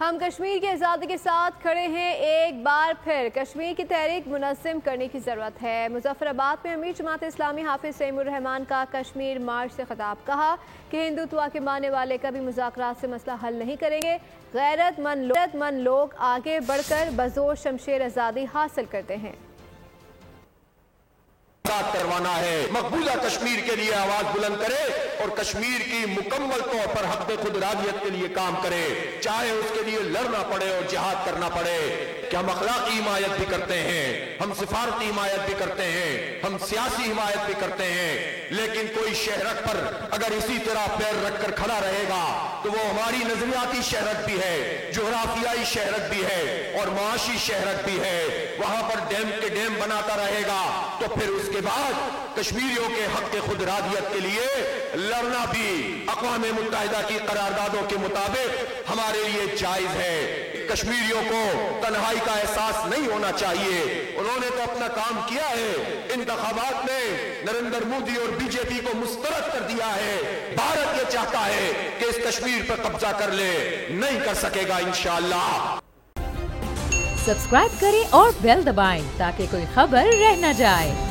ہم کشمیر کی آزادی کے ساتھ کھڑے ہیں، ایک بار پھر کشمیر کی تحریک منظم کرنے کی ضرورت ہے۔ مظفر آباد میں امیر جماعت اسلامی حافظ سعیم الرحمان کا کشمیر مارچ سے خطاب، کہا کہ ہندوتوا کے ماننے والے کبھی مذاکرات سے مسئلہ حل نہیں کریں گے۔ غیرت مند لوگ آگے بڑھ کر بزور شمشیر آزادی حاصل کرتے ہیں۔ کروانا ہے، مقبوضہ کشمیر کے لیے آواز بلند کرے اور کشمیر کی مکمل طور پر حق خود ارادیت کے لیے کام کرے، چاہے اس کے لیے لڑنا پڑے اور جہاد کرنا پڑے۔ کہ ہم اخلاقی حمایت بھی کرتے ہیں، ہم سفارتی حمایت بھی کرتے ہیں، ہم سیاسی حمایت بھی کرتے ہیں، لیکن کوئی شہرت پر اگر اسی طرح پیر رکھ کر کھڑا رہے گا تو وہ ہماری نظریاتی شہرت بھی ہے، جغرافیائی شہرت بھی ہے اور معاشی شہرت بھی ہے۔ وہاں پر ڈیم کے ڈیم بناتا رہے گا تو پھر اس کے بعد کشمیریوں کے حق خود ارادیت کے لیے لڑنا بھی اقوام متحدہ کی قراردادوں کے مطابق ہمارے لیے جائز ہے۔ کشمیریوں کو تنہائی کا احساس نہیں ہونا چاہیے، انہوں نے تو اپنا کام کیا ہے، انتخابات میں نریندر مودی اور بی جے پی کو مسترد کر دیا ہے۔ بھارت یہ چاہتا ہے کہ اس کشمیر پر قبضہ کر لے، نہیں کر سکے گا انشاءاللہ۔ سبسکرائب کریں اور بیل دبائیں تاکہ کوئی خبر رہ نہ جائے۔